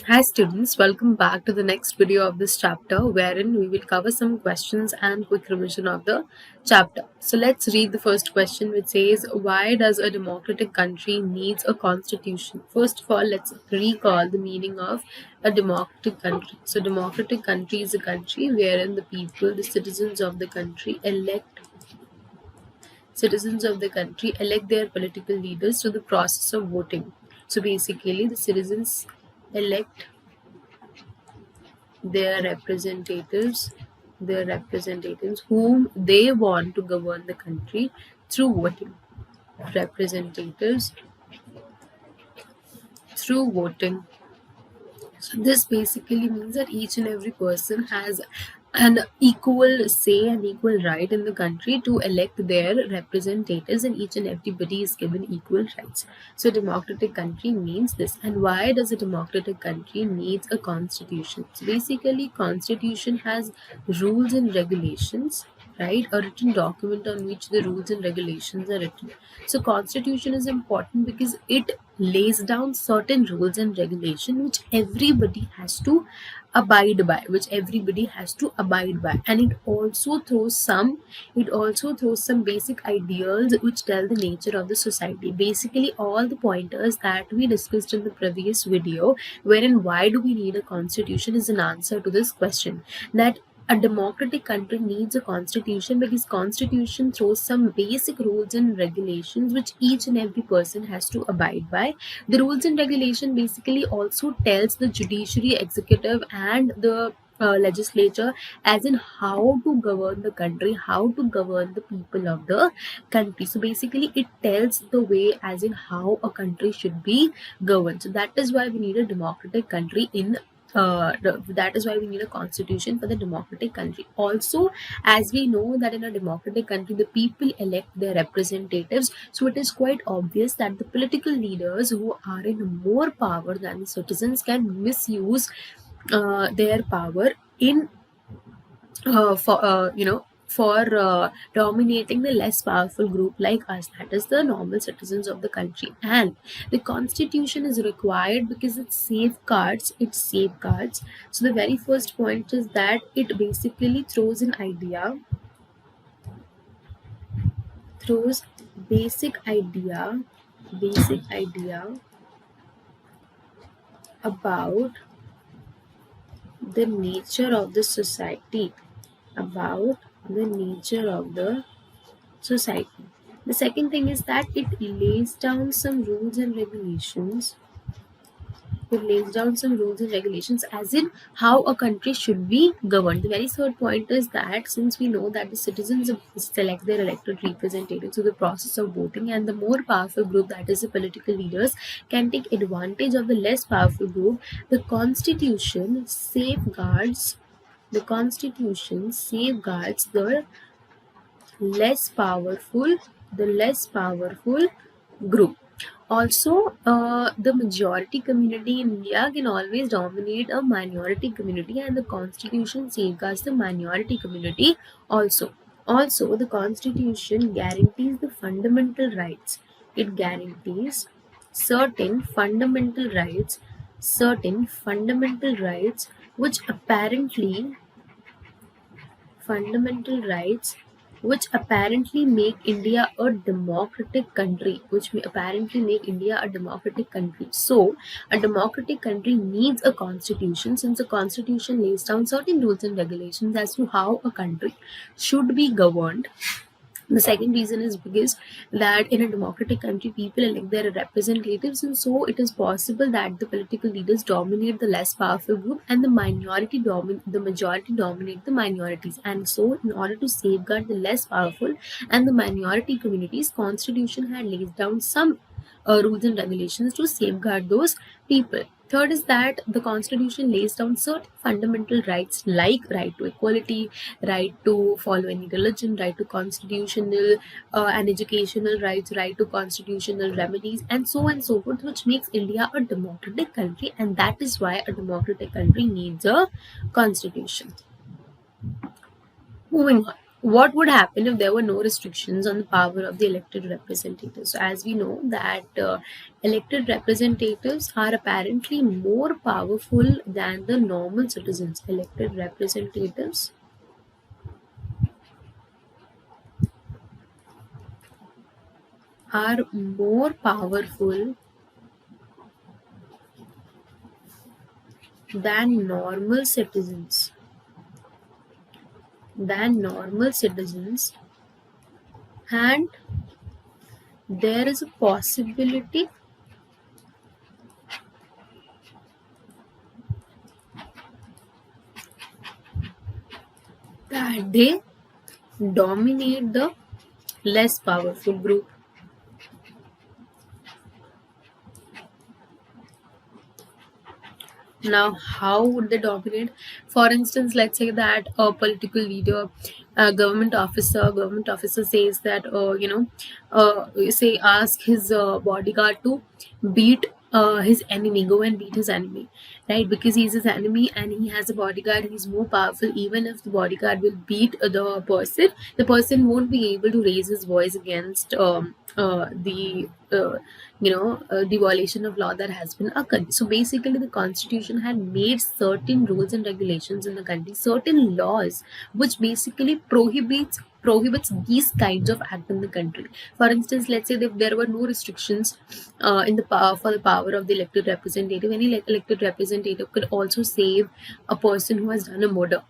Hi students, welcome back to the next video of this chapter wherein we will cover some questions and quick revision of the chapter. So let's read the first question which says, why does a democratic country needs a constitution? First of all, let's recall the meaning of a democratic country. So democratic country is a country wherein the people, the citizens of the country elect their political leaders through the process of voting. So basically the citizens elect their representatives whom they want to govern the country through voting. Representatives through voting. So this basically means that each and every person has an equal say and equal right in the country to elect their representatives, and each and everybody is given equal rights. So democratic country means this. And why does a democratic country needs a constitution? So basically constitution has rules and regulations, right? A written document on which the rules and regulations are written. So constitution is important because it lays down certain rules and regulation which everybody has to abide by, and it also throws some basic ideals which tell the nature of the society. Basically all the pointers that we discussed in the previous video, wherein why do we need a constitution, is an answer to this question, that a democratic country needs a constitution because constitution throws some basic rules and regulations which each and every person has to abide by. The rules and regulation basically also tells the judiciary, executive, and the legislature as in how to govern the country, how to govern the people of the country. So basically it tells the way as in how a country should be governed. So that is why we need a democratic country in that is why we need a constitution for the democratic country. Also, as we know that in a democratic country the people elect their representatives, so it is quite obvious that the political leaders who are in more power than the citizens can misuse their power in for dominating the less powerful group like us, that is the normal citizens of the country. And the constitution is required because it safeguards. So the very first point is that it basically throws basic idea about the nature of the society, about the nature of the society. The second thing is that it lays down some rules and regulations. It lays down some rules and regulations as in how a country should be governed. The very third point is that since we know that the citizens select their elected representatives through the process of voting, and the more powerful group, that is the political leaders, can take advantage of the less powerful group, the constitution safeguards the less powerful group. Also, the majority community in India can always dominate a minority community, and the constitution safeguards the minority community also. Also, the constitution guarantees the fundamental rights. It guarantees certain fundamental rights which apparently make India a democratic country, So, a democratic country needs a constitution, since a constitution lays down certain rules and regulations as to how a country should be governed. The second reason is because that in a democratic country, people elect their representatives, and so it is possible that the political leaders dominate the less powerful group, and the majority dominate the minorities. And so, in order to safeguard the less powerful and the minority communities, Constitution had laid down some rules and regulations to safeguard those people. Third is that the Constitution lays down certain fundamental rights like right to equality, right to follow any religion, right to constitutional and educational rights, right to constitutional remedies, and so on and so forth, which makes India a democratic country, and that is why a democratic country needs a constitution. Moving on. What would happen if there were no restrictions on the power of the elected representatives? So as we know that elected representatives are apparently more powerful than the normal citizens. Elected representatives are more powerful than normal citizens. Than normal citizens, and there is a possibility that they dominate the less powerful group. Now, how would they dominate? For instance, let's say that a political leader, a government officer says that, say, ask his bodyguard to beat his enemy, go and beat his enemy, right? Because he's his enemy and he has a bodyguard, he's more powerful. Even if the bodyguard will beat the person won't be able to raise his voice against the violation of law that has been occurred. So basically, the constitution had made certain rules and regulations in the country, certain laws which basically prohibits these kinds of act in the country. For instance, let's say if there were no restrictions in the power for the power of the elected representative, any elected representative could also save a person who has done a murder,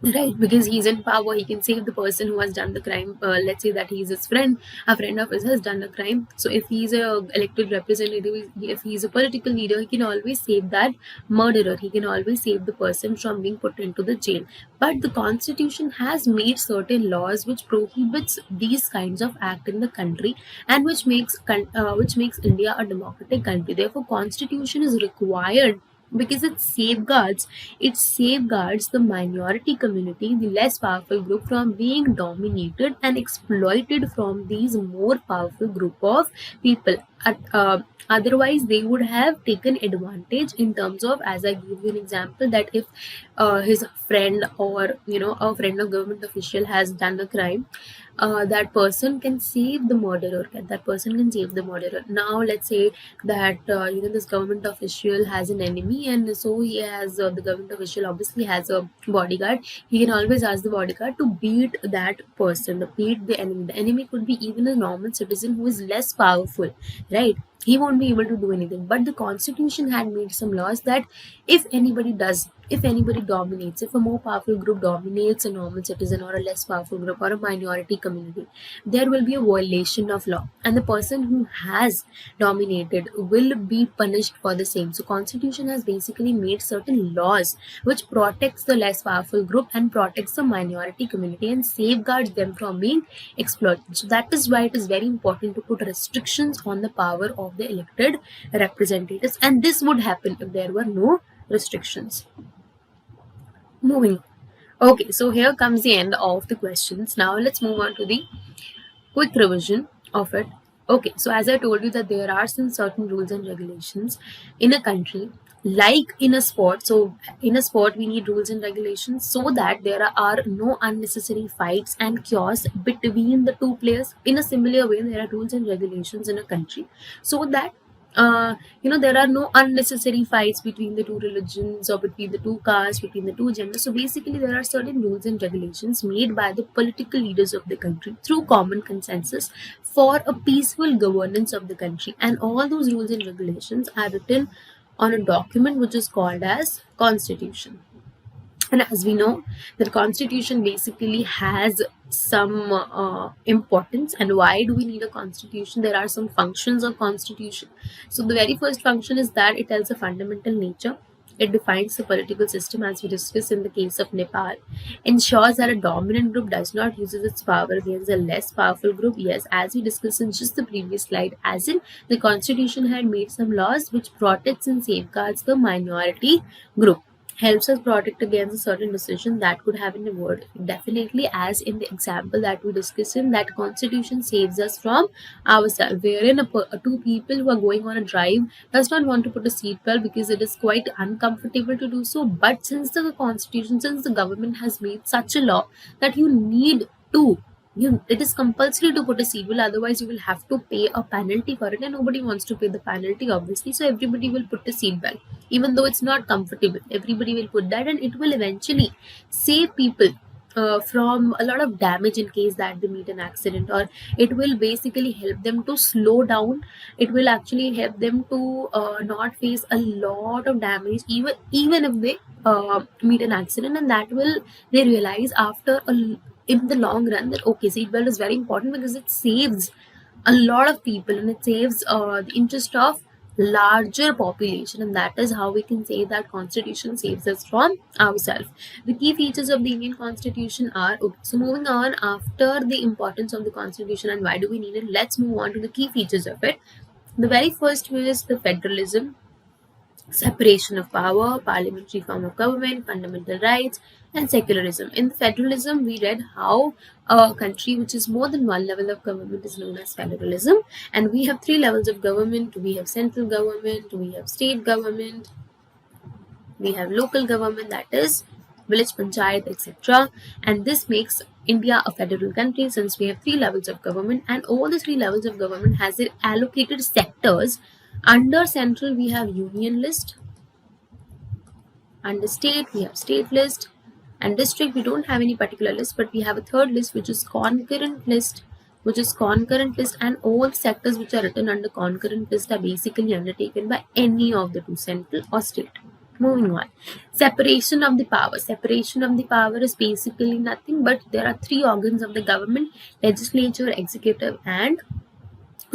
right? Because he's in power, he can save the person who has done the crime. Let's say that he's his friend, a friend of his has done a crime. So if he's a elected representative, if he's a political leader, he can always save that murderer, he can always save the person from being put into the jail. But the constitution has made certain laws which prohibits these kinds of act in the country, and which makes India a democratic country. Therefore constitution is required because it safeguards the minority community, the less powerful group, from being dominated and exploited from these more powerful group of people. Otherwise, they would have taken advantage in terms of, as I give you an example, that if his friend, or a friend of government official has done a crime, that person can save the murderer. That person can save the murderer. Now, let's say that this government official has an enemy, and so he has the government official obviously has a bodyguard. He can always ask the bodyguard to beat that person, to beat the enemy. The enemy could be even a normal citizen who is less powerful, right? He won't be able to do anything. But the constitution had made some laws that if anybody dominates, if a more powerful group dominates a normal citizen or a less powerful group or a minority community, there will be a violation of law, and the person who has dominated will be punished for the same. So constitution has basically made certain laws which protects the less powerful group and protects the minority community and safeguards them from being exploited. So that is why it is very important to put restrictions on the power of the elected representatives, and this would happen if there were no restrictions. Moving on. Okay, so here comes the end of the questions. Now let's move on to the quick revision of it. Okay, so as I told you that there are some certain rules and regulations in a country, like in a sport. So in a sport we need rules and regulations so that there are no unnecessary fights and chaos between the two players. In a similar way, there are rules and regulations in a country so that there are no unnecessary fights between the two religions or between the two castes, between the two genders. So basically, there are certain rules and regulations made by the political leaders of the country through common consensus for a peaceful governance of the country. And all those rules and regulations are written on a document which is called as constitution. And as we know, the constitution basically has some importance. And why do we need a constitution? There are some functions of constitution. So the very first function is that it tells a fundamental nature. It defines the political system, as we discussed in the case of Nepal, ensures that a dominant group does not use its power against a less powerful group. Yes, as we discussed in just the previous slide, as in the constitution had made some laws which protects and safeguards the minority group. helps us protect against a certain decision that could have an award. Definitely, as in the example that we discussed, in that constitution saves us from ourselves, wherein two people who are going on a drive does not want to put a seatbelt because it is quite uncomfortable to do so. But since the constitution, since the government has made such a law that you need to, it is compulsory to put a seatbelt, otherwise you will have to pay a penalty for it, and nobody wants to pay the penalty, obviously. So everybody will put a seatbelt, even though it's not comfortable. Everybody will put that, and it will eventually save people from a lot of damage in case that they meet an accident, or it will basically help them to slow down. It will actually help them to not face a lot of damage, even if they meet an accident, and that will they realize after in the long run that okay, seatbelt is very important because it saves a lot of people, and it saves the interest of larger population, and that is how we can say that constitution saves us from ourselves. The key features of the Indian constitution are okay, so moving on after the importance of the constitution and why do we need it, let's move on to the key features of it. The very first is the federalism, separation of power, parliamentary form of government, fundamental rights, and secularism. In federalism, we read how a country which is more than one level of government is known as federalism, and we have three levels of government. We have central government, we have state government, we have local government, that is village panchayat, etc. And this makes India a federal country since we have three levels of government, and all the three levels of government has their allocated sectors. Under central, we have union list. Under state, we have state list. And district, we don't have any particular list, but we have a third list, which is concurrent list, and all sectors which are written under concurrent list are basically undertaken by any of the two, central or state. Moving on. Separation of the power. Separation of the power is basically nothing but there are three organs of the government: legislature, executive, and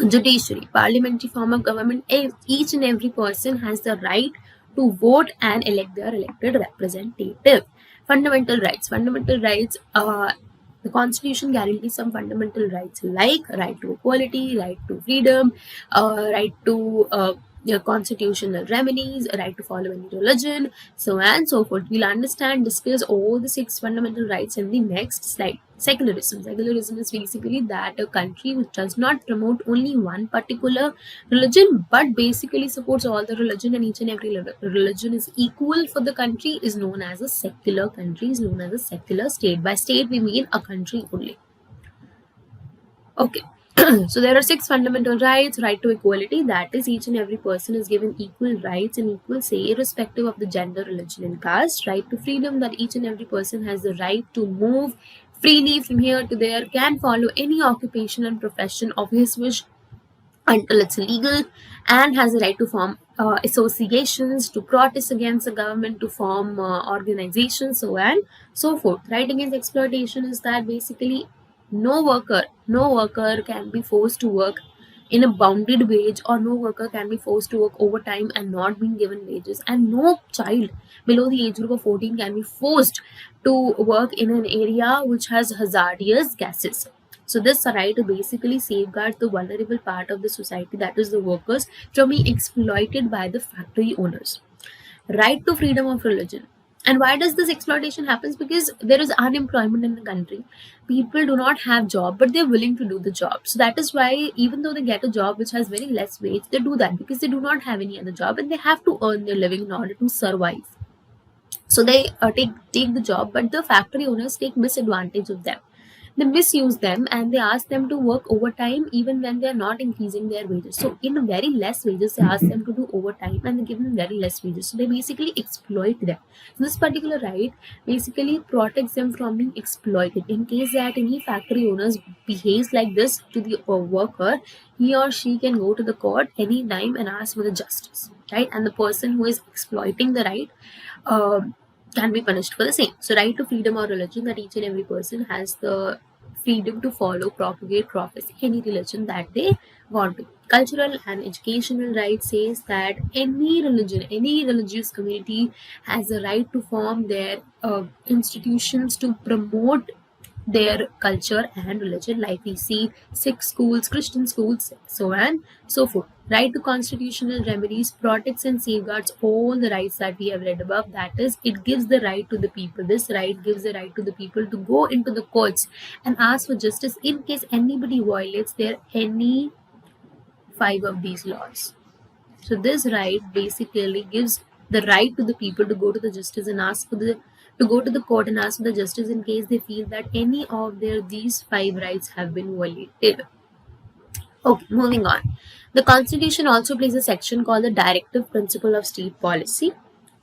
judiciary. Parliamentary form of government. Each and every person has the right to vote and elect their elected representative. Fundamental rights. Fundamental rights. The constitution guarantees some fundamental rights like right to equality, right to freedom, right to constitutional remedies, a right to follow any religion, so on and so forth. We'll discuss all the six fundamental rights in the next slide. Secularism. Secularism is basically that a country which does not promote only one particular religion but basically supports all the religion, and each and every religion is equal for the country, is known as a secular country, is known as a secular state. By state we mean a country only. Okay. So there are six fundamental rights. Right to equality, that is each and every person is given equal rights and equal say irrespective of the gender, religion, and caste. Right to freedom, that each and every person has the right to move freely from here to there, can follow any occupation and profession of his wish until it's legal, and has a right to form associations, to protest against the government, to form organizations, so on and so forth. Right against exploitation is that basically no worker can be forced to work in a bounded wage, or no worker can be forced to work overtime and not being given wages, and no child below the age group of 14 can be forced to work in an area which has hazardous gases. So this right to basically safeguard the vulnerable part of the society, that is the workers, from being exploited by the factory owners. Right to freedom of religion. And why does this exploitation happens? Because there is unemployment in the country. People do not have job, but they're willing to do the job. So that is why even though they get a job which has very less wage, they do that because they do not have any other job and they have to earn their living in order to survive. So they take the job, but the factory owners take disadvantage of them. They misuse them and they ask them to work overtime even when they are not increasing their wages. So in very less wages, they ask them to do overtime and they give them very less wages. So they basically exploit them. So this particular right basically protects them from being exploited. In case that any factory owners behaves like this to the worker, he or she can go to the court anytime and ask for the justice, right? And the person who is exploiting the right can be punished for the same. So right to freedom or religion, that each and every person has the freedom to follow, propagate, profess any religion that they want to. Cultural and educational rights says that any religion, any religious community has the right to form their institutions to promote their culture and religion, like we see Sikh schools, Christian schools, so and so forth. Right to constitutional remedies protects and safeguards all the rights that we have read above. That is, it gives the right to the people. This right gives the right to the people to go into the courts and ask for justice in case anybody violates their any five of these laws. So this right basically gives the right to the people to go to the justice and ask for the to go to the court and ask for the justice in case they feel that any of their these five rights have been violated. Okay, moving on. The Constitution also plays a section called the Directive Principle of State Policy.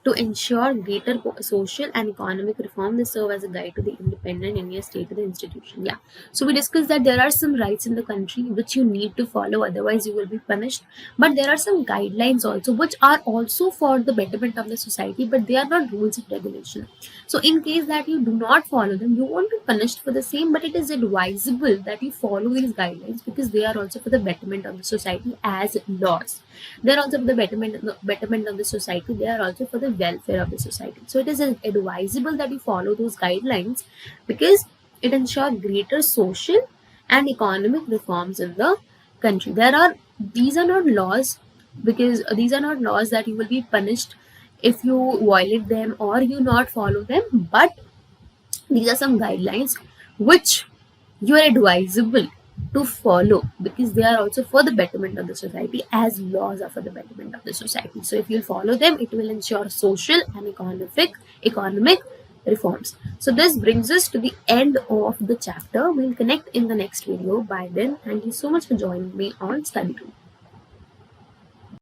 To ensure greater social and economic reform, they serve as a guide to the independent India state of the institution. Yeah. So we discussed that there are some rights in the country which you need to follow, otherwise you will be punished. But there are some guidelines also which are also for the betterment of the society, but they are not rules and regulation. So in case that you do not follow them, you won't be punished for the same, but it is advisable that you follow these guidelines because they are also for the betterment of the society as laws. They are also for the betterment of the society. They are also for the welfare of the society. So it is advisable that you follow those guidelines because it ensures greater social and economic reforms in the country. These are not laws because these are not laws that you will be punished if you violate them or you not follow them, but these are some guidelines which you are advisable to follow because they are also for the betterment of the society as laws are for the betterment of the society. So if you follow them, it will ensure social and economic reforms. So this brings us to the end of the chapter. We'll connect in the next video. By then, thank you so much for joining me on Study Room.